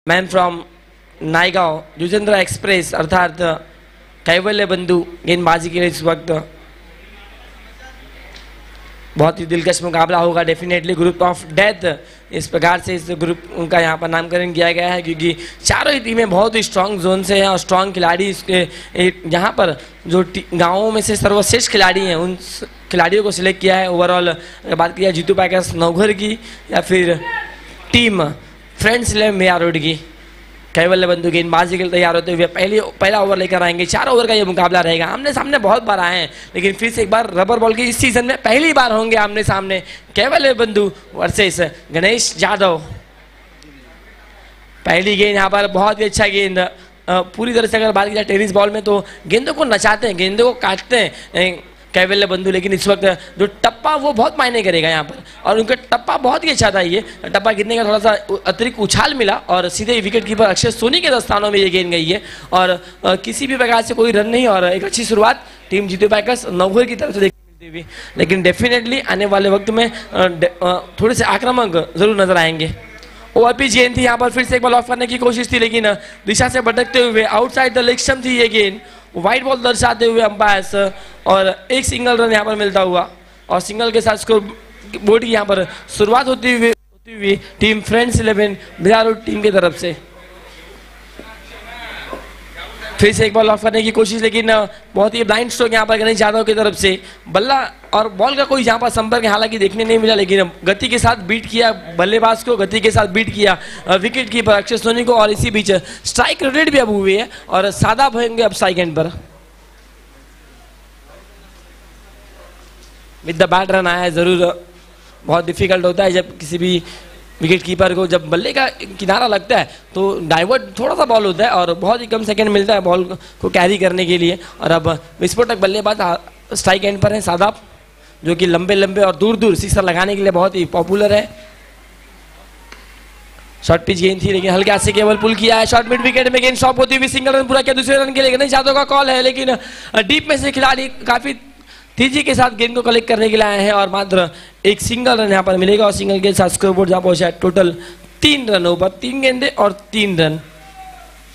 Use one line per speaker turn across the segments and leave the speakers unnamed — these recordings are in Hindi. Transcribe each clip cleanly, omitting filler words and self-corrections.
Man from Naigaon Yuzvendra express अर्थात कैवल्य बंधु गेंदबाजी के लिए इस वक्त बहुत ही दिलकश मुकाबला होगा। डेफिनेटली ग्रुप ऑफ डेथ इस प्रकार से इस ग्रुप उनका यहाँ पर नामकरण किया गया है, क्योंकि चारों ही टीमें बहुत ही स्ट्रांग जोन से हैं और स्ट्रांग खिलाड़ी इसके यहाँ पर जो गांवों में से सर्वश्रेष्ठ खिलाड़ी हैं उन खिलाड़ियों को सिलेक्ट किया है। ओवरऑल अगर बात किया जीतू पैकर्स नवघर की या फिर टीम फ्रेंड्स 11 मेया रोड की, कैवल्य बंधु गेंदबाजी के लिए तैयार होते हुए पहला ओवर लेकर आएंगे। 4 ओवर का ये मुकाबला रहेगा। आमने सामने बहुत बार आए हैं, लेकिन फिर से एक बार रबर बॉल की इस सीजन में पहली बार होंगे आमने सामने कैवल्य बंधु वर्सेस गणेश यादव। पहली गेंद यहाँ पर बहुत ही अच्छा गेंद, पूरी तरह से अगर बात की जाए टेनिस बॉल में तो गेंदों को नचाते हैं, गेंदों को काटते हैं कैवल्य बंधु, लेकिन इस वक्त जो टप्पा वो बहुत मायने करेगा यहाँ पर, और उनका टप्पा बहुत ही अच्छा था। ये टप्पा गिरने का थोड़ा सा अतिरिक्त उछाल मिला और सीधे विकेट कीपर अक्षय सोनी के स्थानों में ये गेंद गई है और किसी भी प्रकार से कोई रन नहीं और एक अच्छी शुरुआत टीम जीतू पैकर्स नवघर की तरफ से देखने मिलती हुई। लेकिन डेफिनेटली आने वाले वक्त में थोड़े से आक्रामक जरूर नजर आएंगे। ओवर पिच गेंद थी, यहाँ पर फिर से एक बॉल ऑफ करने की कोशिश थी, लेकिन दिशा से भटकते हुए आउटसाइड द लेग स्टंप थी ये गेंद, वाइट बॉल दर्शाते हुए अंपायर्स और एक सिंगल रन यहाँ पर मिलता हुआ और सिंगल के साथ स्कोर बोर्ड की यहाँ पर शुरुआत होती हुई टीम फ्रेंड्स 11 बिहार टीम की तरफ से। फिर से एक बॉल ऑफ करने की कोशिश, लेकिन बहुत ही ब्लाइंड स्ट्रोक यहाँ पर गणेश यादव की तरफ से। बल्ला और बॉल का कोई यहाँ पर संपर्क हालांकि देखने नहीं मिला, लेकिन गति के साथ बीट किया बल्लेबाज को, गति के साथ बीट किया विकेट कीपर अक्षय सोनी को और इसी बीच स्ट्राइक रेट भी अब हुई है और सादा भरेंगे अब स्ट्राइक एंड पर। विद द बैट रन आया है, जरूर बहुत डिफिकल्ट होता है जब किसी भी विकेट कीपर को जब बल्ले का किनारा लगता है तो डाइवर्ट थोड़ा सा बॉल होता है और बहुत ही कम सेकंड मिलता है बॉल को कैरी करने के लिए। और अब विस्फोटक बल्लेबाज स्ट्राइक एंड पर है सादाब, जो कि लंबे लंबे और दूर दूर सिक्सर लगाने के लिए बहुत ही पॉपुलर है। शॉर्ट पिच गेंद थी, लेकिन हल्के हाथ से केवल पुल किया है। शॉर्ट मिड विकेट में गेंद स्टॉप होती हुई सिंगल रन पूरा किया। दूसरे रन के लिए गणेश यादव का कॉल है, लेकिन डीप में से खिलाड़ी काफी तेजी के साथ गेंद को कलेक्ट करने के लिए आए हैं और मात्र एक सिंगल रन यहाँ पर मिलेगा और सिंगल के साथ स्कोरबोर्ड जहाँ पहुंचा है टोटल 3 रनों पर, 3 गेंदे और 3 रन।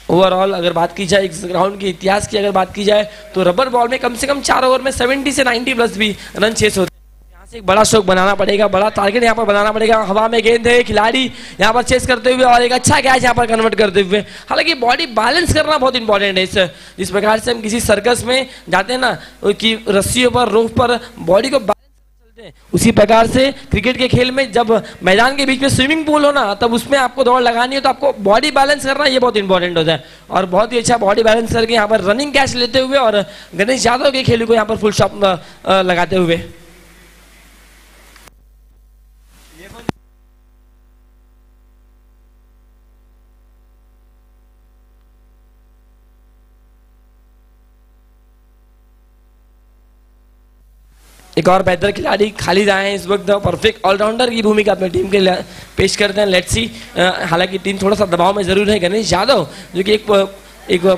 ओवरऑल अगर बात की जाए इस ग्राउंड के इतिहास की अगर बात की जाए तो रबर बॉल में कम से कम 4 ओवर में 70 से 90 प्लस भी रन चेस होते हैं। यहाँ से एक बड़ा स्ट्रोक बनाना पड़ेगा, बड़ा टारगेट यहाँ पर बनाना पड़ेगा। हवा में गेंद है, खिलाड़ी यहाँ पर चेस करते हुए और एक अच्छा कैच यहाँ पर कन्वर्ट करते हुए। हालांकि बॉडी बैलेंस करना बहुत इंपॉर्टेंट है। जिस प्रकार से हम किसी सर्कस में जाते हैं ना कि रस्सियों पर रोप पर बॉडी को उसी प्रकार से क्रिकेट के खेल में जब मैदान के बीच में स्विमिंग पूल हो ना तब उसमें आपको दौड़ लगानी है तो आपको बॉडी बैलेंस करना ये बहुत इंपॉर्टेंट होता है और बहुत ही अच्छा बॉडी बैलेंस करके यहाँ पर रनिंग कैच लेते हुए और गणेश यादव के खेल को यहाँ पर फुल स्टॉप लगाते हुए। एक और बेहतर खिलाड़ी खालिद आए हैं इस वक्त, परफेक्ट ऑलराउंडर की भूमिका अपनी टीम के लिए पेश करते हैं। लेट्स सी, हालांकि टीम थोड़ा सा दबाव में जरूर है। गणेश यादव जो कि एक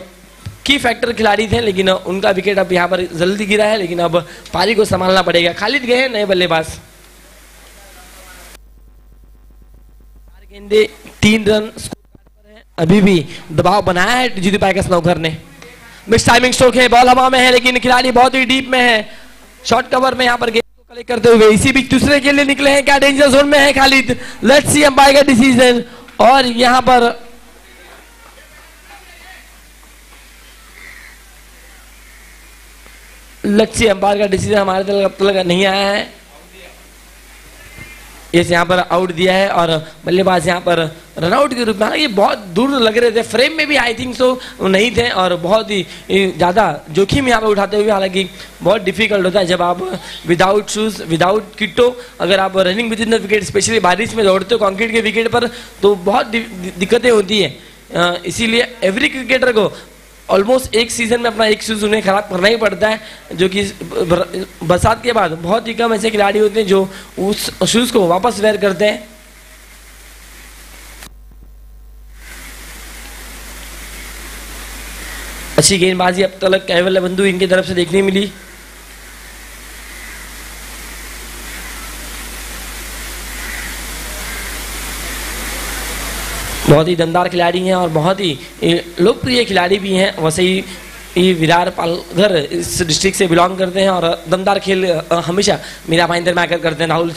की फैक्टर खिलाड़ी थे, लेकिन उनका विकेट अब यहाँ पर जल्दी गिरा है, लेकिन अब पारी को संभालना पड़ेगा। खालिद गए हैं नए बल्लेबाज, 4 गेंदे 3 रन अभी भी दबाव बनाया है जीतू पैकर्स नवघर ने। मिस टाइमिंग स्ट्रोक है, बॉल हवा में है, लेकिन खिलाड़ी बहुत ही डीप में है। शॉर्ट कवर में यहाँ पर गेंद को कलेक्ट करते हुए इसी बीच दूसरे के लिए निकले हैं। क्या डेंजर जोन में है खालिद? लेट्स सी अंपायर का डिसीजन और यहाँ पर लेट्स सी अंपायर का डिसीजन हमारे तक नहीं आया है। इस यहाँ पर आउट दिया है और बल्लेबाज यहाँ पर रनआउट के रूप में, हालांकि बहुत दूर लग रहे थे, फ्रेम में भी आई थिंक सो नहीं थे और बहुत ही ज़्यादा जोखिम यहाँ पर उठाते हुए। हालांकि बहुत डिफिकल्ट होता है जब आप विदाउट शूज़ विदाउट किटो अगर आप running with in the wicket specially बारिश में दौड़ते हो कंक्रीट के विकेट पर तो बहुत दिक्कतें होती है। इसीलिए एवरी क्रिकेटर को ऑलमोस्ट एक सीजन में अपना एक शूज़ उन्हें खराब करना ही पड़ता है, जो कि बरसात के बाद बहुत ही कम ऐसे खिलाड़ी होते हैं जो उस शूज़ को वापस वेयर करते हैं। अच्छी गेंदबाजी अब तक कैवल्य बंधु इनकी तरफ से देखने मिली। बहुत ही दमदार खिलाड़ी हैं और बहुत ही लोकप्रिय खिलाड़ी भी हैं। वैसे ही ये विरार पालघर इस डिस्ट्रिक्ट से बिलोंग करते हैं और दमदार खेल हमेशा मीरा भाईंदर में आकर करते हैं। राहुल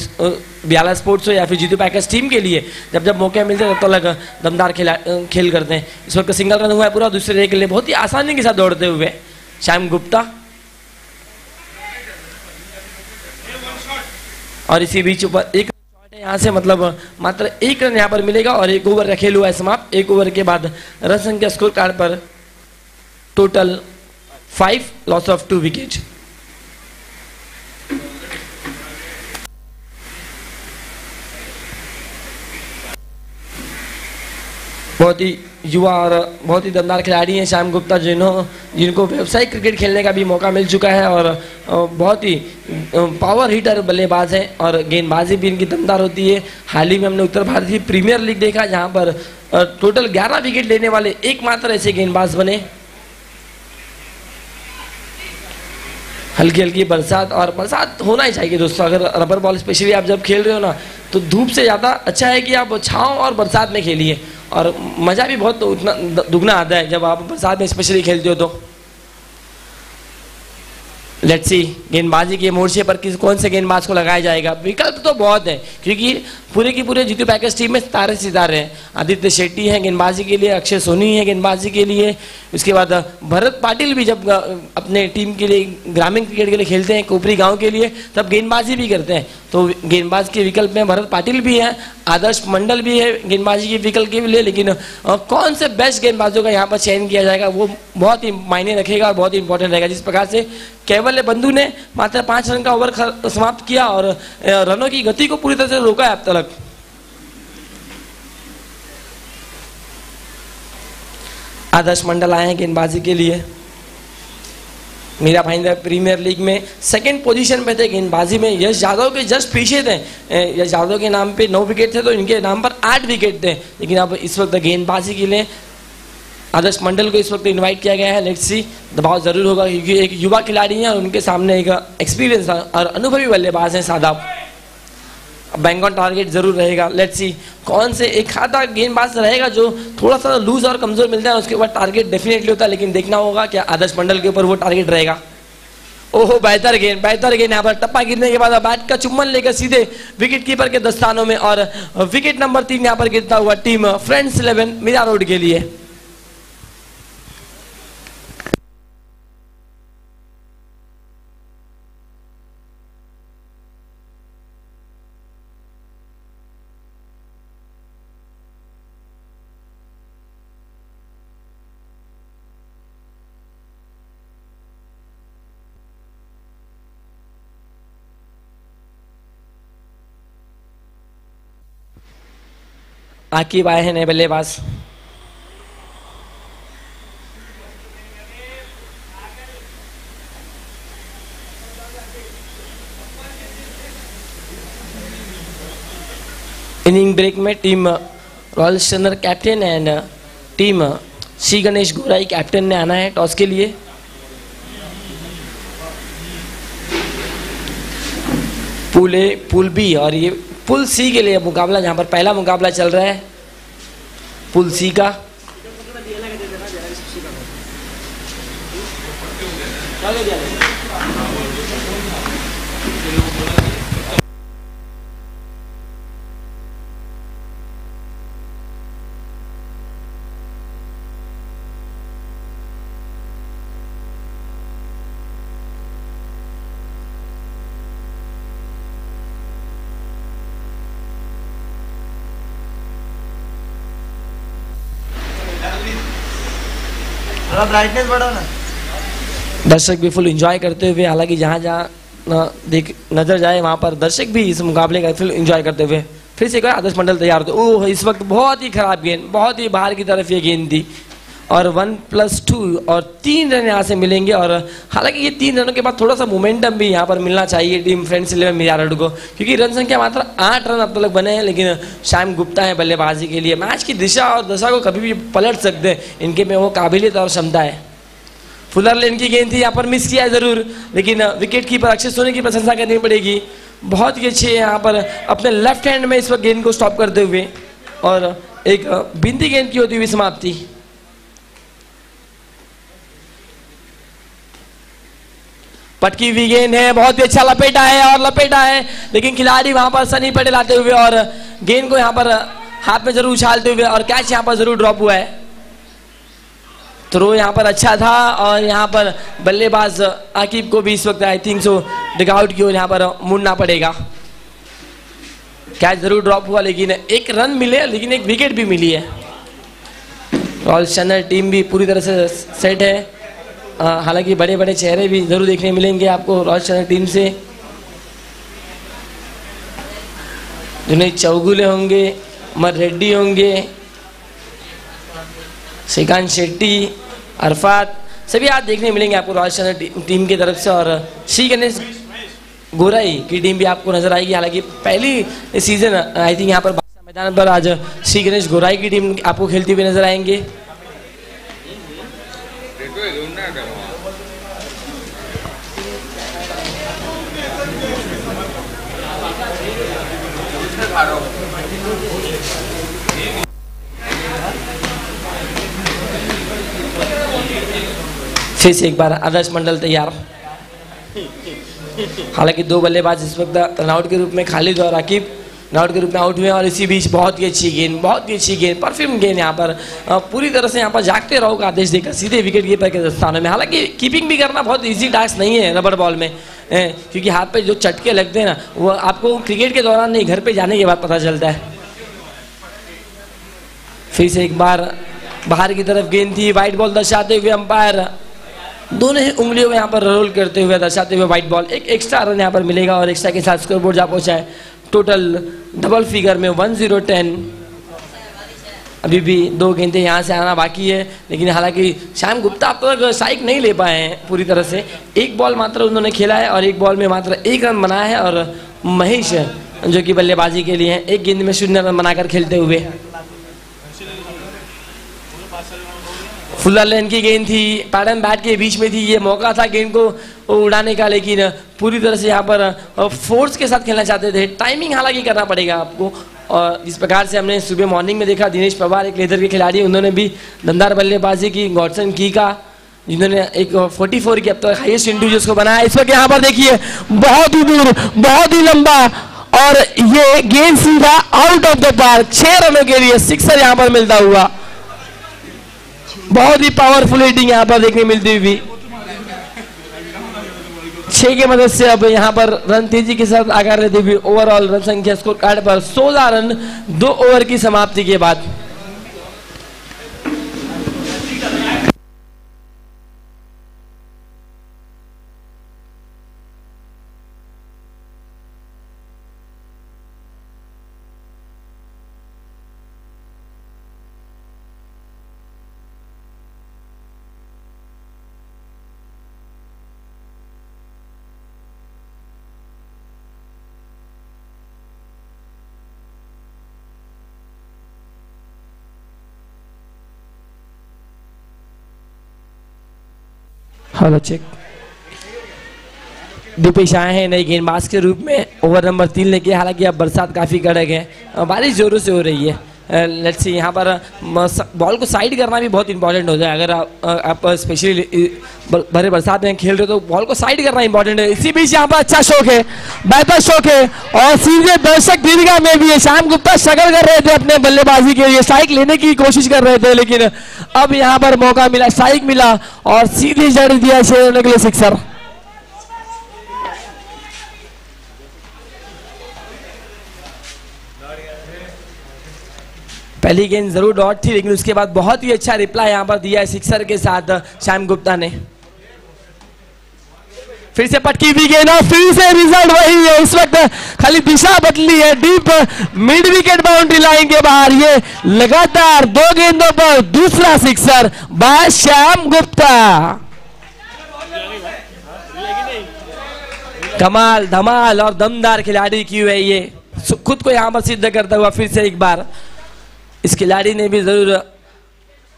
बियाला स्पोर्ट्स हो या फिर जीतू पैकेज टीम के लिए जब जब मौके मिलते हैं तब तो अलग दमदार खेल करते हैं। इस वक्त सिंगल रन हुआ है पूरा दूसरे के लिए, बहुत ही आसानी के साथ दौड़ते हुए श्याम गुप्ता। और इसी बीच ऊपर एक शॉट है यहाँ से, मतलब मात्र 1 रन यहाँ पर मिलेगा और 1 ओवर का खेल हुआ है समाप्त। 1 ओवर के बाद रन संख्या स्कोर कार्ड पर टोटल 5, लॉस ऑफ 2 विकेट। बहुत ही युवा और बहुत ही दमदार खिलाड़ी हैं श्याम गुप्ता, जिनको व्यावसायिक क्रिकेट खेलने का भी मौका मिल चुका है और बहुत ही पावर हिटर बल्लेबाज हैं और गेंदबाजी भी इनकी दमदार होती है। हाल ही में हमने उत्तर भारतीय प्रीमियर लीग देखा जहां पर टोटल 11 विकेट लेने वाले एकमात्र ऐसे गेंदबाज बने। हल्की हल्की बरसात, और बरसात होना ही चाहिए दोस्तों। अगर रबर बॉल स्पेशली आप जब खेल रहे हो ना तो धूप से ज़्यादा अच्छा है कि आप छाँव और बरसात में खेलिए, और मज़ा भी बहुत उतना दुगना आता है जब आप बरसात में स्पेशली खेलते हो। तो लेट्स सी गेंदबाजी के मोर्चे पर कौन से गेंदबाज को लगाया जाएगा। विकल्प तो बहुत है क्योंकि पूरे की पूरे जीतू पैकेज टीम में तारे सितारे हैं। आदित्य शेट्टी हैं गेंदबाजी के लिए, अक्षय सोनी है गेंदबाजी के लिए, उसके बाद भरत पाटिल भी जब अपने टीम के लिए ग्रामीण क्रिकेट के लिए खेलते हैं कोपरी गांव के लिए तब गेंदबाजी भी करते हैं। तो गेंदबाज के विकल्प में भरत पाटिल भी है, आदर्श मंडल भी है गेंदबाजी के विकल्प के लिए। लेकिन कौन से बेस्ट गेंदबाजों का यहाँ पर चयन किया जाएगा वो बहुत ही मायने रखेगा और बहुत ही इंपॉर्टेंट रहेगा। जिस प्रकार से कैवल्य बंधु ने मात्र 5 रन का ओवर समाप्त किया और रनों की गति को पूरी तरह से रोका है अब तक। आदर्श मंडल आए हैं गेंदबाजी के लिए। मीरा भाईंदर प्रीमियर लीग में 2nd पोजीशन पे थे गेंदबाजी में, यश यादव के जस्ट पीछे थे। यश यादव के नाम पे 9 विकेट थे तो इनके नाम पर 8 विकेट थे। लेकिन अब इस वक्त गेंदबाजी के लिए आदर्श मंडल को इस वक्त इनवाइट किया गया है। लेट्स सी, दबाव जरूर होगा क्योंकि एक युवा खिलाड़ी हैं और उनके सामने एक एक्सपीरियंस और अनुभवी बल्लेबाज हैं शादाब। बैंक ऑन टारगेट जरूर रहेगा। लेट्स सी कौन से एक खाता गेंदबाज रहेगा जो थोड़ा सा लूज और कमजोर मिलता है उसके बाद टारगेट डेफिनेटली होता है, लेकिन देखना होगा क्या आदर्श मंडल के ऊपर वो टारगेट रहेगा। ओहो बेहतर गेंद यहाँ पर टप्पा गिरने के बाद बैट का चुम्बन लेकर सीधे विकेट कीपर के दस्तानों में, और विकेट नंबर 3 यहाँ पर गिरता हुआ टीम फ्रेंड्स 11 मीरा रोड के लिए। आकिब आए हैं नए बल्लेबाज। इनिंग ब्रेक में team royal Chandra captain and team Shri Ganesh Gorai captain ने आना है टॉस के लिए। पूल ए, पूल बी और ये पूल सी के लिए मुकाबला, जहां पर पहला मुकाबला चल रहा है पूल सी का।
ब्राइटनेस बढ़ाओ ना।
दर्शक भी फुल एंजॉय करते हुए, हालांकि जहां जहां देख नजर जाए वहां पर दर्शक भी इस मुकाबले का फुल एंजॉय करते हुए। फिर से एक बार आदर्श मंडल तैयार होते। ओह इस वक्त बहुत ही खराब गेंद, बहुत ही बाहर की तरफ ये गेंद थी और 1+2 और 3 रन यहाँ से मिलेंगे। और हालांकि ये 3 रनों के बाद थोड़ा सा मोमेंटम भी यहाँ पर मिलना चाहिए टीम फ्रेंड्स 11 मीरा रोड को, क्योंकि रन संख्या मात्र 8 रन अब तक बने हैं। लेकिन श्याम गुप्ता है बल्लेबाजी के लिए, मैच की दिशा और दशा को कभी भी पलट सकते हैं, इनके में वो काबिलियत और क्षमता है। फुलर लेन की गेंद थी, यहाँ पर मिस किया है जरूर, लेकिन विकेट कीपर अक्षय सोनी की प्रशंसा करनी पड़ेगी। बहुत ही अच्छे यहाँ पर अपने लेफ्ट हैंड में इस वक्त गेंद को स्टॉप करते हुए, और एक बिंदी गेंद की होती हुई समाप्ति। पटकी हुई गेंद है, बहुत ही अच्छा लपेटा है और लपेटा है, लेकिन खिलाड़ी वहां पर सनी पटेल आते हुए और गेंद को यहां पर हाथ में जरूर उछालते हुए और कैच यहां पर जरूर ड्रॉप हुआ है। थ्रो यहां पर अच्छा था और यहां पर बल्लेबाज आकिब को भी इस वक्त आई थिंक सो डगआउट की ओर यहां पर मुड़ना पड़ेगा। कैच जरूर ड्रॉप हुआ, लेकिन एक रन मिले, लेकिन एक विकेट भी मिली है। रॉयल चैनल टीम भी पूरी तरह से सेट है। हालांकि बड़े बड़े चेहरे भी जरूर देखने मिलेंगे आपको रॉयल चैनल टीम से। जुनैद चौगुले होंगे, अमर रेड्डी होंगे, श्रीकांत शेट्टी, अरफात, सभी आज देखने मिलेंगे आपको रॉयल चैनल टीम की तरफ से। और श्री गणेश गोराई की टीम भी आपको नजर आएगी। हालांकि पहली सीजन आई थिंक यहाँ पर मैदान पर आज श्री गणेश गोराई की टीम आपको खेलती हुई नजर आएंगे। फिर से एक बार आदर्श मंडल तैयार। हालांकि दो बल्लेबाज इस वक्त रनआउट के रूप में खालिद और आकिब रनआउट के रूप में आउट हुए और इसी बीच बहुत ही अच्छी गेंद, बहुत ही अच्छी गेंद, परफ्यूम गेंद यहाँ पर पूरी तरह से यहाँ पर जागते रहो का आदेश देकर सीधे विकेट कीपर के स्थानों में। हालांकि कीपिंग भी करना बहुत इजी टास्क नहीं है रबर बॉल में, क्योंकि हाथ पे जो चटके लगते हैं ना वो आपको क्रिकेट के दौरान नहीं, घर पे जाने के बाद पता चलता है। फिर से एक बार बाहर की तरफ गेंद थी, व्हाइट बॉल दर्शाते हुए अंपायर दोनों ही उंगलियों को यहाँ पर रोल करते हुए दर्शाते हुए व्हाइट बॉल। एक एक्स्ट्रा रन यहाँ पर मिलेगा और एक्स्ट्रा के साथ स्कोर बोर्ड जा पहुंचा है टोटल डबल फिगर में 10-10। अभी भी दो गेंदें यहाँ से आना बाकी है, लेकिन हालांकि श्याम गुप्ता अब तक स्ट्राइक नहीं ले पाए हैं पूरी तरह से। एक बॉल मात्र उन्होंने खेला है और एक बॉल में मात्र 1 रन बनाया है। और महेश जो कि बल्लेबाजी के लिए हैं, एक गेंद में 0 रन बनाकर खेलते हुए। फुलर लेन की गेंद थी, पैडन बैट के बीच में थी, ये मौका था गेंद को उड़ाने का, लेकिन पूरी तरह से यहाँ पर फोर्स के साथ खेलना चाहते थे। टाइमिंग हालांकि करना पड़ेगा आपको, और जिस प्रकार से हमने सुबह मॉर्निंग में देखा दिनेश पवार एक लेदर के खिलाड़ी, उन्होंने भी दमदार बल्लेबाजी की। गॉडसन की का जिन्होंने एक 44 की अब तक हाईएस्ट इंटू उसको बनाया। इस वक्त यहाँ पर देखिए बहुत ही दूर, बहुत ही लंबा, और ये गेंद सीधा आउट ऑफ द पार्क, 6 रनों के लिए सिक्सर यहाँ पर मिलता हुआ। बहुत ही पावरफुल हिटिंग यहाँ पर देखने मिलती हुई। 6 की मदद से अब यहाँ पर रन तेजी के साथ आकार लेते हुए ओवरऑल रन संख्या स्कोर कार्ड पर 16 रन 2 ओवर की समाप्ति के बाद। हेलो चेक, दीपेश आए हैं नई गेंदबाज के रूप में ओवर नंबर 3 लेके। हालांकि अब बरसात काफ़ी कड़क है, बारिश जोरों से हो रही है। लेट्स सी, यहाँ पर बॉल को साइड करना भी बहुत इंपॉर्टेंट होता है। अगर आप स्पेशली भरे बरसात में खेल रहे हो तो बॉल को साइड करना इंपॉर्टेंट है। इसी बीच यहाँ पर अच्छा शौक है, बेहतर शौक है, और सीधे दर्शक दीर्घा में भी श्याम गुप्ता स्ट्रगल कर रहे थे अपने बल्लेबाजी के लिए, स्ट्राइक लेने की कोशिश कर रहे थे, लेकिन अब यहाँ पर मौका मिला, स्ट्राइक मिला और सीधे जड़ दिया 6 रनों के लिए सिक्सर। पहली गेंद जरूर डॉट थी, लेकिन उसके बाद बहुत ही अच्छा रिप्लाई यहां पर दिया है सिक्सर के साथ श्याम गुप्ता ने। फिर से पटकी भी गेंद और फिर से रिजल्ट वही है। इस वक्त खाली दिशा बदली है, deep mid wicket boundary line के बाहर। ये लगातार 2 गेंदों पर दूसरा सिक्सर बाय श्याम गुप्ता। कमाल, धमाल और दमदार खिलाड़ी की है ये, खुद को यहां पर सिद्ध करता हुआ फिर से एक बार। इस खिलाड़ी ने भी जरूर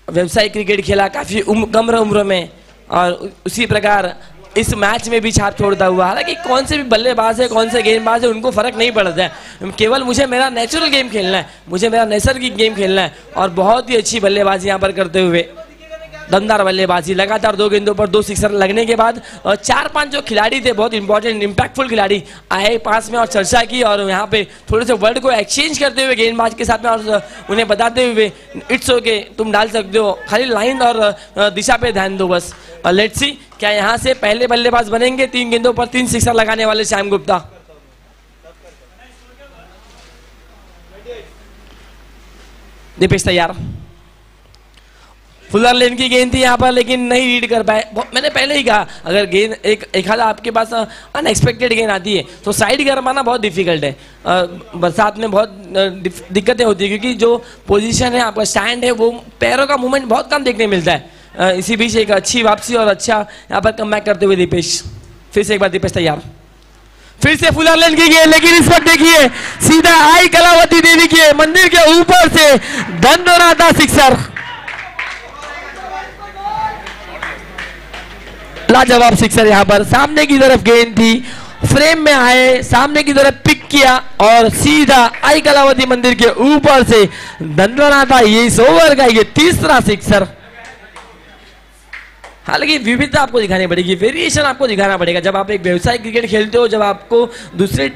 व्यावसायिक क्रिकेट खेला काफी कम उम्र में, और उसी प्रकार इस मैच में भी छाप छोड़ता हुआ। हालांकि कौन से भी बल्लेबाज है, कौन से गेंदबाज है, उनको फर्क नहीं पड़ता है। केवल मुझे मेरा नेचुरल गेम खेलना है, मुझे मेरा नैसर्गिक गेम खेलना है। और बहुत ही अच्छी बल्लेबाजी यहाँ पर करते हुए, दमदार बल्लेबाजी, लगातार 2 गेंदों पर 2 सिक्सर लगने के बाद 4-5 जो खिलाड़ी थे, बहुत इंपॉर्टेंट इंपैक्टफुल खिलाड़ी आए पास में और चर्चा की और यहाँ पे थोड़े से वर्ड को एक्सचेंज करते हुए गेंदबाज के साथ में और उन्हें बताते हुए इट्स ओके, तुम डाल सकते हो, खाली लाइन और दिशा पे ध्यान दो बस। और लेट्स सी क्या यहाँ से पहले बल्लेबाज बनेंगे 3 गेंदों पर 3 सिक्सर लगाने वाले श्याम गुप्ता। दीपेश तैयार, फुलर लेन की गेंद थी यहाँ पर लेकिन नहीं रीड कर पाए। मैंने पहले ही कहा अगर गेंद एक आधा आपके पास अनएक्सपेक्टेड गेंद आती है तो साइड कर पाना बहुत डिफिकल्ट है। बरसात में बहुत दिक्कतें होती है क्योंकि जो पोजीशन है आपका स्टैंड है वो पैरों का मूवमेंट बहुत कम देखने मिलता है। इसी बीच एक अच्छी वापसी और अच्छा यहाँ पर कमबैक करते हुए दीपेश। फिर से एक बार दीपेश तैयार, फिर से फुलर लेन की गेंद, लेकिन इस वक्त देखिए सीधा आई कलावती देवी के मंदिर के ऊपर से दंडोनाता सिक्सर, लाजवाब सिक्सर। यहाँ पर सामने की तरफ गेंद थी, फ्रेम में आए, सामने की तरफ पिक किया और सीधा आई कलावती मंदिर के ऊपर से दंडोनाता। ये इस ओवर का ये तीसरा सिक्सर। हालांकि विविधता आपको दिखानी पड़ेगी, वेरिएशन आपको दिखाना पड़ेगा। जब आप एक व्यवसायिक क्रिकेट खेलते हो, जब आपको दूसरी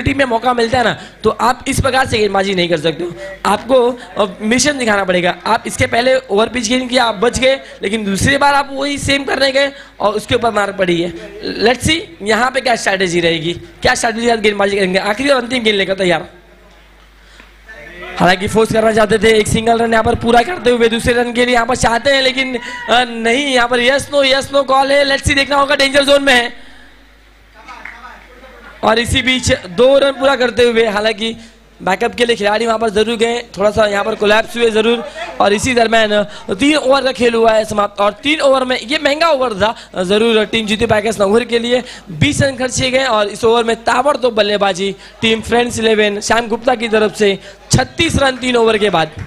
टीम में मौका मिलता है ना, तो आप इस प्रकार से गेंदबाजी नहीं कर सकते हो। आपको मिशन दिखाना पड़ेगा। आप इसके पहले ओवर पिच गेंद किया, आप बच गए, लेकिन दूसरी बार आप वही सेम करने गए और उसके ऊपर मार पड़ी है। लेट्स सी यहाँ पे क्या स्ट्रैटेजी रहेगी, क्या स्ट्रैटेजी गेंदबाजी करेंगे। आखिरी और अंतिम गेंद लेकर तैयार, हालांकि फोर्स करना चाहते थे, एक सिंगल रन यहाँ पर पूरा करते हुए दूसरे रन के लिए यहाँ पर चाहते हैं, लेकिन नहीं, यहाँ पर यस नो कॉल है। लेट्स सी देखना होगा, डेंजर जोन में है। और इसी बीच 2 रन पूरा करते हुए, हालांकि बैकअप के लिए खिलाड़ी वहां पर जरूर गए, थोड़ा सा यहाँ पर कोलैप्स हुए जरूर। और इसी दरम्यान 3 ओवर का खेल हुआ है समाप्त। और 3 ओवर में ये महंगा ओवर था जरूर, टीम जीती पैकेज नौहर के लिए 20 रन खर्चे गए। और इस ओवर में ताबड़तोड़ बल्लेबाजी टीम फ्रेंड्स 11 श्याम गुप्ता की तरफ से 36 रन 3 ओवर के बाद।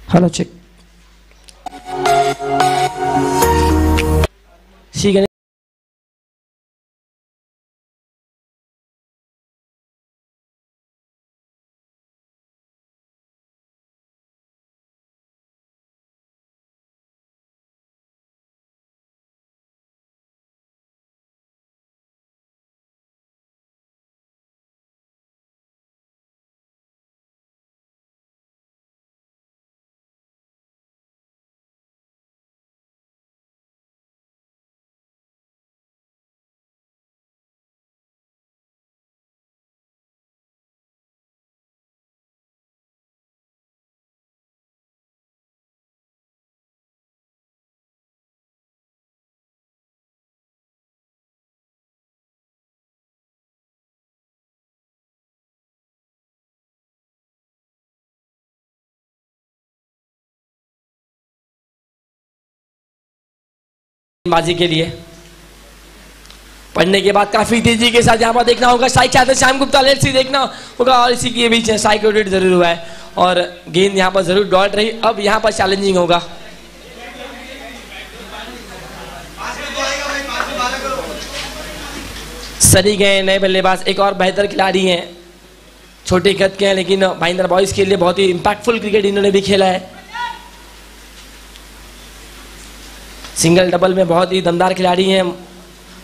हेलो चेक, ठीक है। बाजी के लिए पढ़ने के बाद काफी तेजी के साथ यहाँ पर देखना होगा, स्ट्राइक चाहते श्याम गुप्ता। लेट्स सी देखना होगा। और इसी के बीच स्ट्राइक रोटेट जरूर हुआ है और गेंद यहाँ पर जरूर डॉट रही। अब यहाँ पर चैलेंजिंग होगा। सनी गए नए बल्लेबाज, एक और बेहतर खिलाड़ी हैं, छोटे कद के हैं, लेकिन भाईंदर बॉयज के लिए बहुत ही इंपैक्टफुल क्रिकेट इन्होंने भी खेला है। सिंगल डबल में बहुत ही दमदार खिलाड़ी हैं।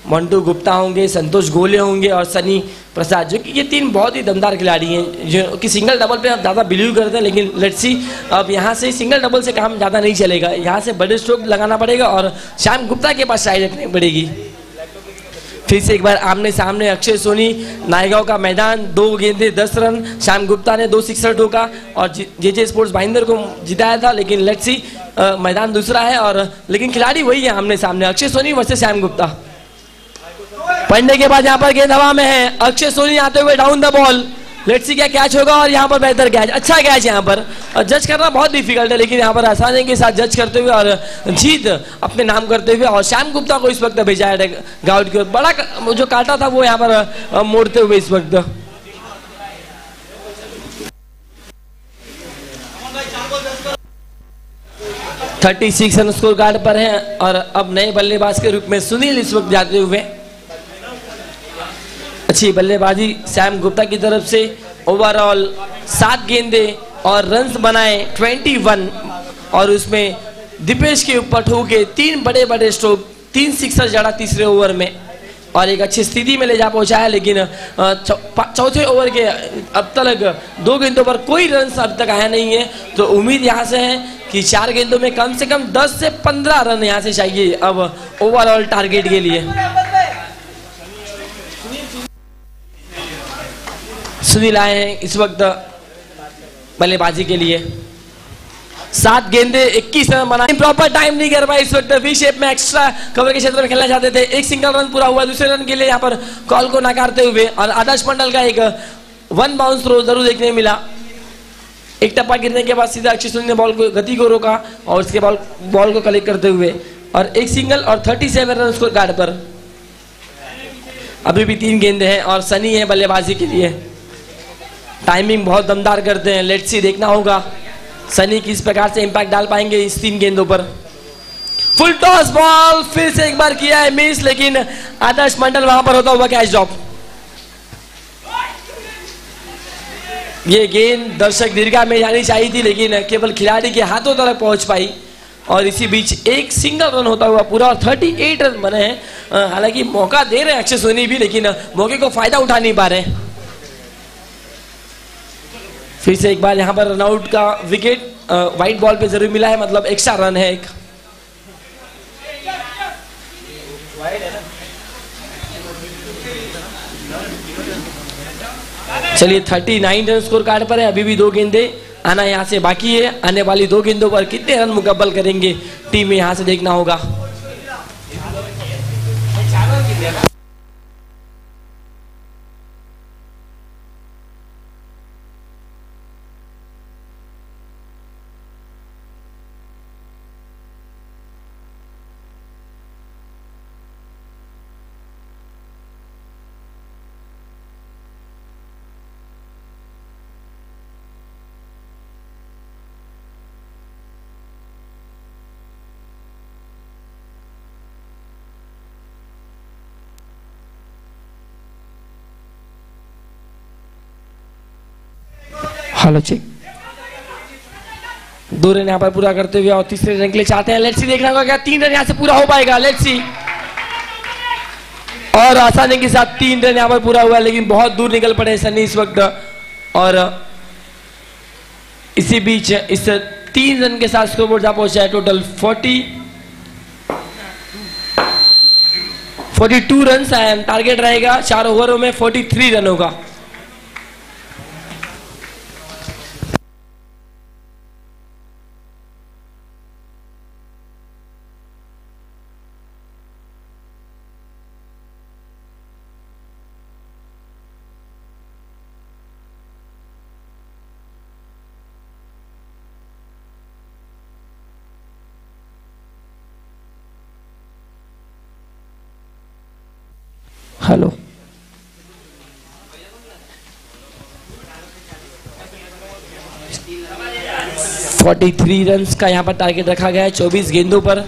मंटू गुप्ता होंगे, संतोष गोले होंगे और सनी प्रसाद, जो कि ये 3 बहुत ही दमदार खिलाड़ी हैं जो कि सिंगल डबल पे ज़्यादा बिलीव करते हैं। लेकिन लेट्स सी अब यहाँ से सिंगल डबल से काम ज़्यादा नहीं चलेगा, यहाँ से बड़े स्ट्रोक लगाना पड़ेगा और श्याम गुप्ता के पास स्ट्राइक रखनी पड़ेगी। फिर से एक बार आमने सामने अक्षय सोनी, नायगांव का मैदान, 2 गेंदे 10 रन। श्याम गुप्ता ने 2 सिक्सर ठोका और जे स्पोर्ट्स भाईंदर को जिताया था। लेकिन लेट्स सी मैदान दूसरा है और लेकिन खिलाड़ी वही है आमने सामने, अक्षय सोनी वर्सेस श्याम गुप्ता। पढ़ने के बाद यहाँ पर गेंद हवा में है, अक्षय सोनी आते हुए down the ball, let's see क्या कैच होगा, और यहाँ पर बेहतर कैच, अच्छा कैच यहाँ पर। और जज करना बहुत डिफिकल्ट है, लेकिन यहाँ पर आसानी के साथ जज करते हुए और जीत अपने नाम करते हुए, और श्याम गुप्ता को इस वक्त भेजा है गाउट की ओर। बड़ा जो काटा था वो यहाँ पर मोड़ते हुए इस वक्त। थर्टी 36 रन स्कोर कार्ड पर है, और अब नए बल्लेबाज के रूप में सुनील इस वक्त जाते हुए। अच्छी बल्लेबाजी श्याम गुप्ता की तरफ से। ओवरऑल 7 गेंदे और रन्स बनाए 21, और उसमें दीपेश के ऊपर ठोके 3 बड़े बड़े स्ट्रोक, 3 सिक्सर जड़ा तीसरे ओवर में, और एक अच्छी स्थिति में ले जा पहुंचा है। लेकिन चौथे ओवर के अब तक 2 गेंदों पर कोई रन अब तक आया नहीं है, तो उम्मीद यहां से है कि 4 गेंदों में कम से कम 10 से 15 रन यहां से चाहिए अब ओवरऑल टारगेट के लिए। सुनील आए हैं इस वक्त बल्लेबाजी के लिए। 7 गेंदे 21 रन बनाए, प्रॉपर टाइम नहीं कर पाए इस वक्त। वी शेप में एक्स्ट्रा कवर के क्षेत्र में खेलना चाहते थे, एक सिंगल रन पूरा हुआ, दूसरे रन के लिए यहाँ पर कॉल को नकारते हुए, और आदर्श मंडल का एक 1 बाउंस थ्रो जरूर देखने मिला। एक टप्पा गिरने के बाद सीधा अक्षय सुनील ने बॉल को गति को रोका, और उसके बॉल को कलेक्ट करते हुए, और एक सिंगल और 37 रन स्कोर कार्ड पर। अभी भी 3 गेंदे हैं, और सनी है बल्लेबाजी के लिए। टाइमिंग बहुत दमदार करते हैं, लेट्स सी देखना होगा सनी किस प्रकार से इंपैक्ट डाल पाएंगे इस 3 गेंदों पर। फुल टॉस बॉल फिर से एक बार किया है मिस, लेकिन आदर्श मंडल वहां पर होता हुआ कैच ड्रॉप। ये गेंद दर्शक दीर्घा में जानी चाहिए थी, लेकिन केवल खिलाड़ी के हाथों तक पहुंच पाई, और इसी बीच एक सिंगल रन होता हुआ पूरा, और 38 रन बने हैं। हालांकि मौका दे रहे हैं अक्षय सोनी भी, लेकिन मौके को फायदा उठा नहीं पा रहे। फिर से एक बार यहां पर रनआउट का विकेट वाइट बॉल पे जरूर मिला है, मतलब एक्स्ट्रा रन है एक। चलिए 39 रन स्कोर कार्ड पर है, अभी भी 2 गेंदे आना यहां से बाकी है। आने वाली 2 गेंदों पर कितने रन मुकम्मल करेंगे टीम में, यहां से देखना होगा। Hello check. 2 रन यहाँ पर पूरा करते हुए, और तीसरे रन के लिए चाहते हैं। लेट्स सी देखना होगा क्या 3 रन यहाँ से पूरा हो पाएगा। लेट्स सी, और आसानी के साथ 3 रन यहाँ पर पूरा हुआ, लेकिन बहुत दूर निकल पड़े सनी इस वक्त। और इसी बीच इस 3 रन के साथ स्कोरबोर्ड जा पहुंचा है टोटल 42 रन टारगेट रहेगा 4 ओवरों में 43 रन होगा। हेलो, 43 रन का यहाँ पर टारगेट रखा गया है 24 गेंदों पर।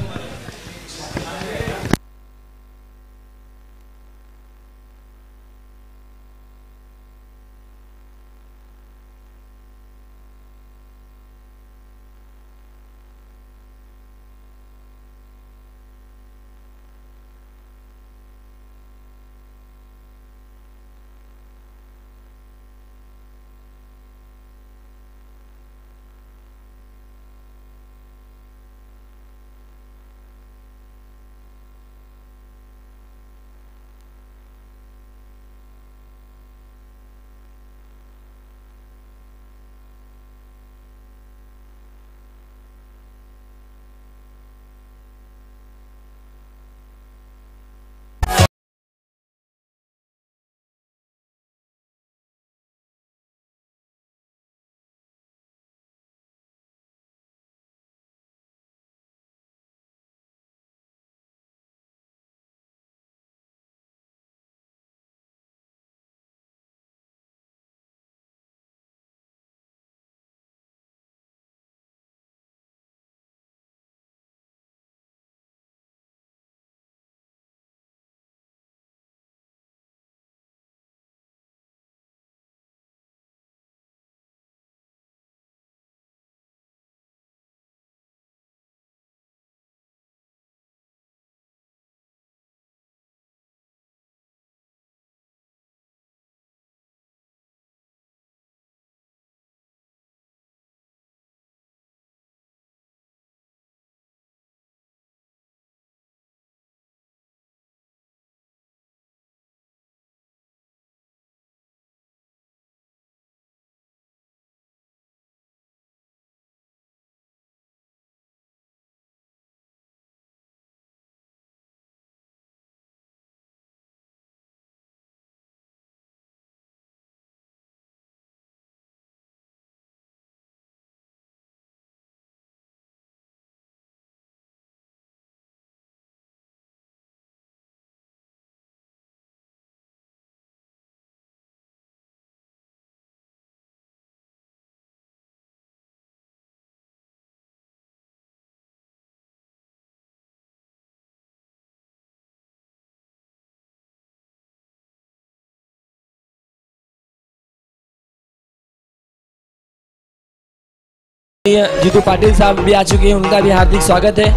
जीतू पाटिल साहब भी आ चुके हैं, उनका भी हार्दिक स्वागत है।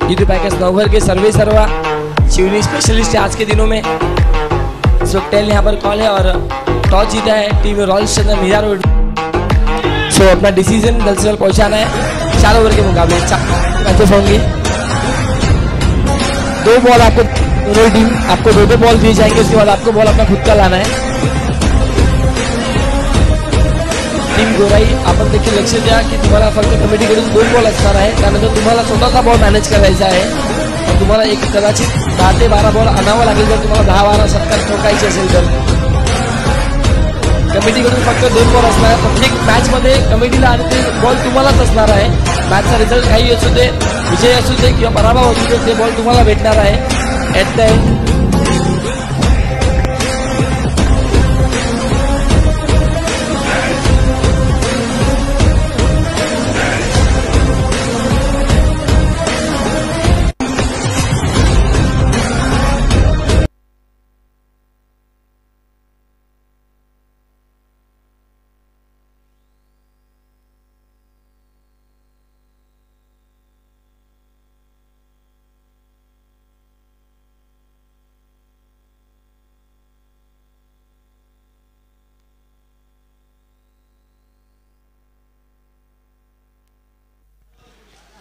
जीतू पैकेज नवघर के सर्वे सर्वा शिवनी स्पेशलिस्ट आज के दिनों में। इस वक्त टेल यहाँ पर कॉल है और टॉस जीता है team Royal Challengers Mira road. So अपना डिसीजन जल्द से जल्द पहुँचाना है। 4 ओवर के मुकाबले 4 मैचेस होंगे। 2 बॉल आपको दोनों टीम आपको 2 बॉल दिए जाएंगे, उसके बाद आपको बॉल अपना खुद का लाना है। टीम गोराई आपण देखील लक्ष द्या की तुम्हाला फक्त कमिटीकडून 2 बॉल असणार आहे, त्यानंतर तुम्हाला स्वतःचा बॉल मॅनेज करायचा आहे और तुम्हाला एक कदाचित 10 ते 12 बॉल आणावा लागेल जर तुम्हाला 10-12 षटकार ठोकायचे असेल तर। कमिटीकडून फक्त 2 बॉल असणार आहे प्रत्येक मॅच मध्ये कमिटीला आणि ते बॉल तुम्हालाच असणार आहे। मॅचचा रिझल्ट काही असू दे, विजय असू दे किंवा पराभव असू दे, ते बॉल तुम्हाला भेटणार आहे ॲट द एंड।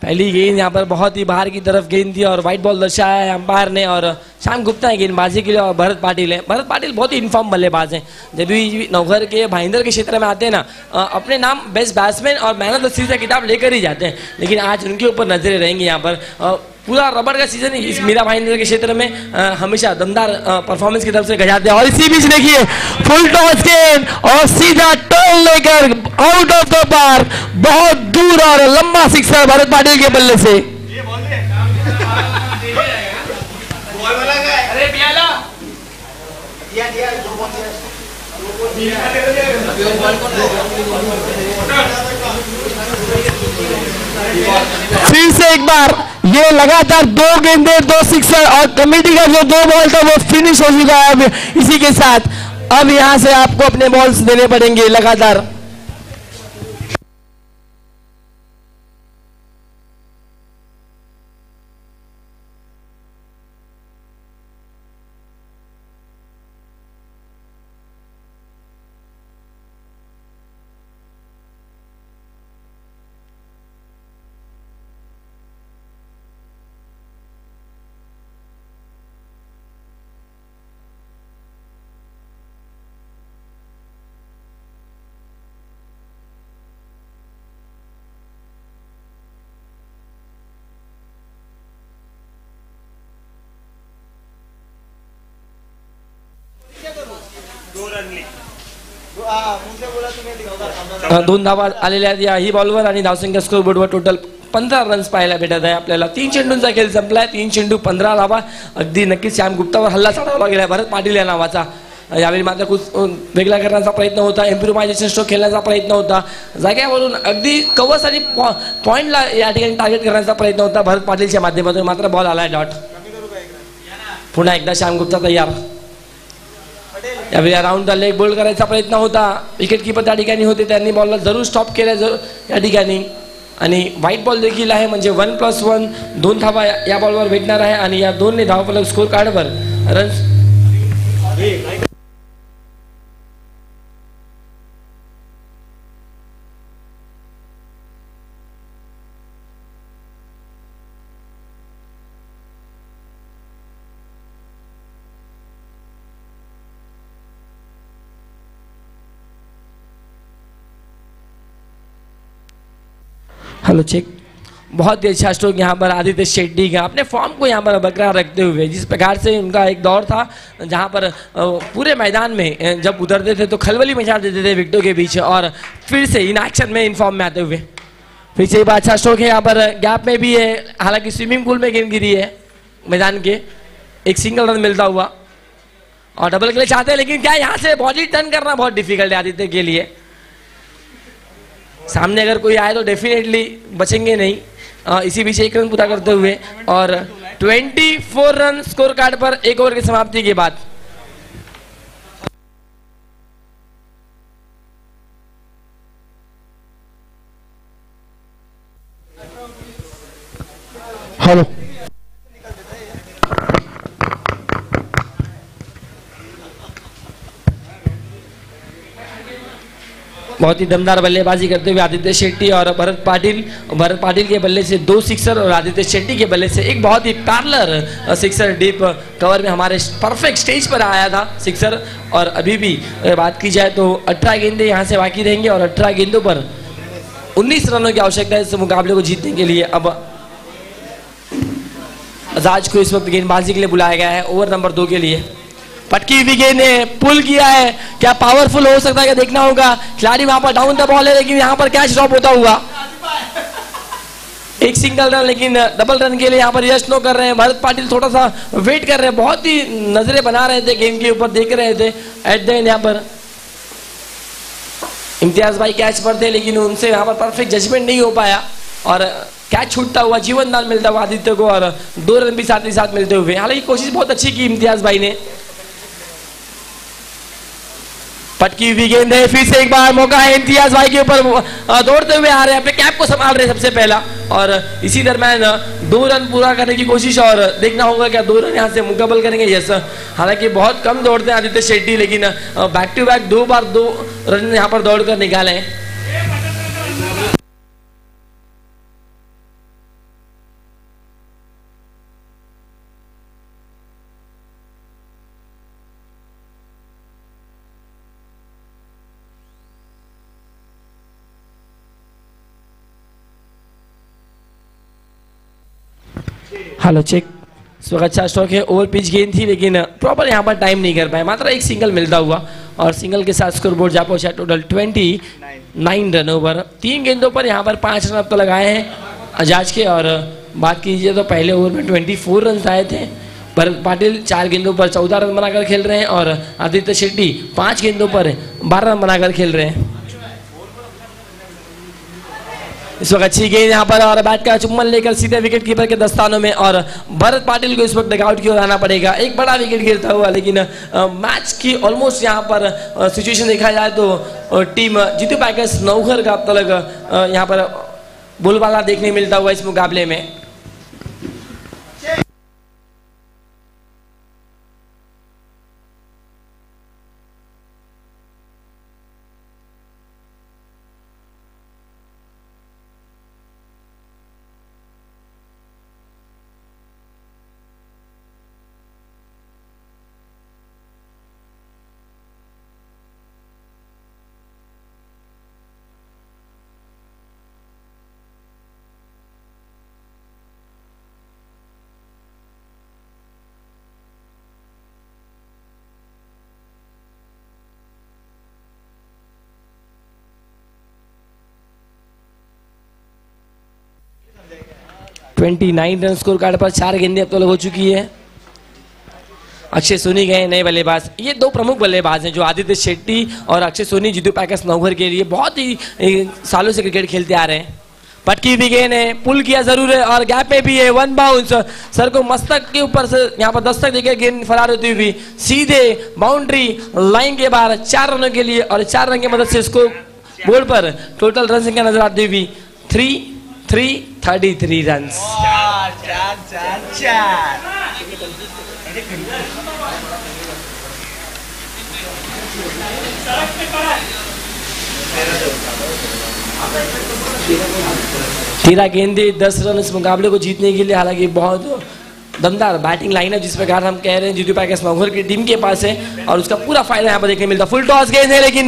पहली गेंद यहाँ पर बहुत ही बाहर की तरफ गेंद थी और व्हाइट बॉल दर्शाया है अंपायर ने और श्याम गुप्ता है गेंदबाजी के लिए और भरत पाटिल है। भरत पाटिल बहुत ही इनफॉर्म बल्लेबाज हैं। जब भी नवघर के भाईंदर के क्षेत्र में आते हैं ना, अपने नाम बेस्ट बैट्समैन और मैन ऑफ द सीरीज का खिताब लेकर ही जाते हैं, लेकिन आज उनके ऊपर नजरें रहेंगी। यहाँ पर पूरा रबड़ का सीजन इस मीरा भाईंदर के क्षेत्र में हमेशा दमदार परफॉर्मेंस की तरफ से गजाते हैं। और इसी बीच देखिए फुल टॉस गेंद और सीधा टर्न लेकर आउट ऑफ द पार्क, बहुत दूर और लंबा सिक्सर भरत पाटिल के बल्ले से। फिर से एक बार ये लगातार 2 गेंदे 2 सिक्सर और कमेटी का जो 2 बॉल था वो फिनिश हो चुका है। अब इसी के साथ अब यहां से आपको अपने बॉल्स देने पड़ेंगे लगातार। दोन धावा आलेल्या आहेत याही बॉलवर आणि धावसंख्या स्कोरबोर्डवर टोटल 15 रन्स पाहायला भेटत आहे आपल्याला। 3 चेंडूंचा खेळ संपलाय, 3 चेंडू 15 धावा। अगदी नक्कीच श्याम गुप्तावर हल्ला चढवला गेला भरत पाटील या नावाचा। यावेळी मात्र कुछ वेगळा करण्याचा प्रयत्न होता, इम्प्रोव्हायझेशन स्ट्रोक खेळण्याचा प्रयत्न होता, जाग्यावरून अगदी कव्हर्स आणि पॉइंटला या ठिकाणी टार्गेट करण्याचा प्रयत्न होता भरत पाटीलच्या माध्यमातून, मात्र बॉल आलाय डॉट। पुन्हा एकदा श्याम गुप्ता तयार। यावेळी राऊंडला लेग बोल्ड करायचा प्रयत्न होता, विकेट कीपर त्या ठिकाणी होते, त्यांनी बॉलला जरूर स्टॉप केलं या ठिकाणी आणि व्हाईट बॉल देखील आहे, म्हणजे 1+1 2 धावा या बॉलवर भेटणार आहे आणि या 2 ने धावफलक स्कोर कार्डवर रन्स हेलो चेक। बहुत ही अच्छा स्ट्रोक यहाँ पर आदित्य शेट्टी का, अपने फॉर्म को यहाँ पर बरकरार रखते हुए, जिस प्रकार से उनका एक दौर था जहाँ पर पूरे मैदान में जब उतरते थे तो खलबली मचा देते थे विकेटों के बीच, और फिर से इन एक्शन में इन फॉर्म में आते हुए फिर से एक अच्छा स्ट्रोक है। यहाँ पर गैप में भी है, हालांकि स्विमिंग पूल में गेंद गिरी है मैदान के, एक सिंगल रन मिलता हुआ और डबल के लिए चाहते हैं, लेकिन क्या यहाँ से बॉडी टर्न करना बहुत डिफिकल्ट है आदित्य के लिए। सामने अगर कोई आए तो डेफिनेटली बचेंगे नहीं। इसी बीच 1 रन पूरा करते हुए और 24 रन स्कोर कार्ड पर 1 ओवर की समाप्ति के बाद।
हेलो।
बहुत ही दमदार बल्लेबाजी करते हुए आदित्य शेट्टी और भरत पाटिल के बल्ले से 2 सिक्सर और आदित्य शेट्टी के बल्ले से एक बहुत ही पैरेलल सिक्सर डीप कवर में हमारे परफेक्ट स्टेज पर आया था सिक्सर। और अभी भी बात की जाए तो 18 गेंदें यहां से बाकी रहेंगे और 18 गेंदों पर 19 रनों की आवश्यकता है इस मुकाबले को जीतने के लिए। अब अजाज को इस वक्त गेंदबाजी के लिए बुलाया गया है ओवर नंबर 2 के लिए। पटकी हुई गेंद ने पुल किया है, क्या पावरफुल हो सकता है, क्या देखना होगा। खिलाड़ी वहां पर डाउन द बॉल है लेकिन यहां पर कैच ड्रॉप होता हुआ एक सिंगल रन, लेकिन डबल रन के लिए यहां पर यश नो कर रहे हैं। भरत पाटिल थोड़ा सा वेट कर रहे हैं, बहुत ही नजरें बना रहे थे, गेंद के ऊपर देख रहे थे। एट द एंड यहां पर इम्तियाज भाई कैच पर थे लेकिन उनसे यहां पर परफेक्ट जजमेंट नहीं हो पाया और कैच छूटता हुआ, जीवन दान मिलता हुआ आदित्य को और 2 रन भी साथ ही साथ मिलते हुए। हालांकि कोशिश बहुत अच्छी की इम्तियाज भाई ने। पटकी हुई गेंद है, फिर से एक बार मौका है इम्तियाज भाई के ऊपर, दौड़ते हुए आ रहे हैं, अपने कैप को संभाल रहे हैं सबसे पहला। और इसी दरम्यान 2 रन पूरा करने की कोशिश और देखना होगा क्या 2 रन यहां से मुकम्मल करेंगे। यस, हालांकि बहुत कम दौड़ते हैं आदित्य शेट्टी लेकिन बैक टू बैक 2 बार 2 रन यहां पर दौड़कर निकाले हैं। हेलो चेक, इस वक्त अच्छा स्ट्रोक है, ओवर पिच गेंद थी लेकिन प्रॉपर यहाँ पर टाइम नहीं कर पाए, मात्र एक सिंगल मिलता हुआ और सिंगल के साथ स्कोर बोर्ड जा पहुंचा टोटल 29 रन ओवर। 3 गेंदों पर यहाँ पर 5 रन अब तो लगाए हैं अजाज के। और बात कीजिए तो पहले ओवर में 24 रन आए थे। भरत पाटिल 4 गेंदों पर 14 रन बनाकर खेल रहे हैं और आदित्य शेट्टी 5 गेंदों पर 12 रन बनाकर खेल रहे हैं। इस वक्त अच्छी गेंद यहाँ पर और बैट का चुम्बन लेकर सीधे विकेट कीपर के दस्तानों में और भरत पाटिल को इस वक्त डगआउट की ओर आना पड़ेगा। एक बड़ा विकेट गिरता हुआ, लेकिन मैच की ऑलमोस्ट यहाँ पर सिचुएशन देखा जाए तो टीम जीतू पैकेज नौघर का अब तक यहाँ पर बोलबाला देखने मिलता हुआ इस मुकाबले में। $29 रन स्कोर कार्ड पर 4 गेंदें अब तक हो चुकी है। अक्षय सोनी गए नए बल्लेबाज। ये 2 प्रमुख बल्लेबाज हैं जो आदित्य शेट्टी और अक्षय सोनी जीतू पैकेज नौघर के लिए बहुत ही सालों से क्रिकेट खेलते आ रहे हैं। पटकी भी गेंद है, पुल किया जरूर है और गैप में भी है, 1 बाउंस, सर को मस्तक के ऊपर से यहाँ पर दस्तक देकर गेंद फरार होती हुई सीधे बाउंड्री लाइन के बाहर 4 रनों के लिए और 4 रन की मदद से इसको बोर्ड पर टोटल रन संख्या नजर आती हुई 33 रन। तेरह गेंदे 10 रन इस मुकाबले को जीतने के लिए। हालांकि बहुत दमदार बैटिंग लाइन है जिस प्रकार हम कह रहे हैं जीतू पैकेज नौघर की टीम के पास है और उसका पूरा फायदा यहाँ पर देखने मिलता। फुल टॉस गेंद है लेकिन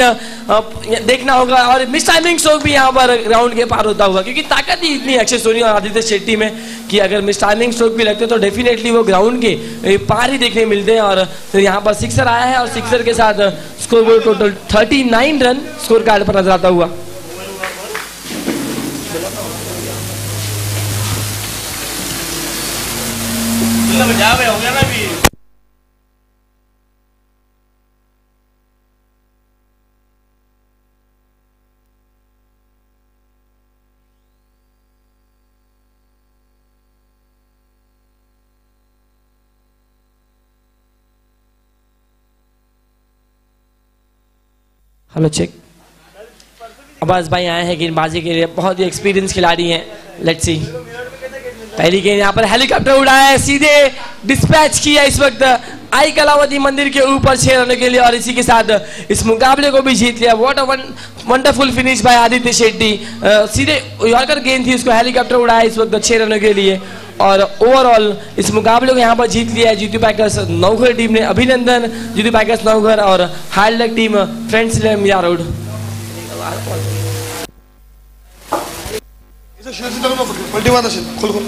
देखना होगा और मिस टाइमिंग स्ट्रोक भी यहाँ पर ग्राउंड के पार होता हुआ, क्योंकि ताकत ही इतनी अक्षय सोनी और आदित्य शेट्टी में कि अगर मिस टाइमिंग स्ट्रोक भी लगते तो डेफिनेटली वो ग्राउंड के पार ही देखने मिलते हैं। और फिर यहाँ पर सिक्सर आया है और सिक्सर के साथ score board total 39 run score card पर नजर आता हुआ। हो गया ना अभी। हेलो चेक, अब्बास भाई आए हैं गेंदबाजी के लिए, बहुत ही एक्सपीरियंस खिलाड़ी हैं। लेट्स सी पहली गेंद यहाँ पर हेलीकॉप्टर उड़ाया है, सीधे डिस्पैच किया इस वक्त आई कलावती मंदिर के ऊपर 6 रनों के लिए और इसी के साथ इस मुकाबले को भी जीत लिया। What a wonderful finish by Aditya Shetty. सीधे यॉर्कर गेंद थी, उसको हेलीकॉप्टर उड़ाया इस वक्त 6 रनों के लिए और ओवरऑल इस मुकाबले को यहाँ पर जीत लिया है जीतू पैकर्स नवघर टीम ने। अभिनंदन जीतू पैकर्स नवघर और हार्ड लक टीम फ्रेंड्स मिया रोड।
पलटी बात असेल खोल खोल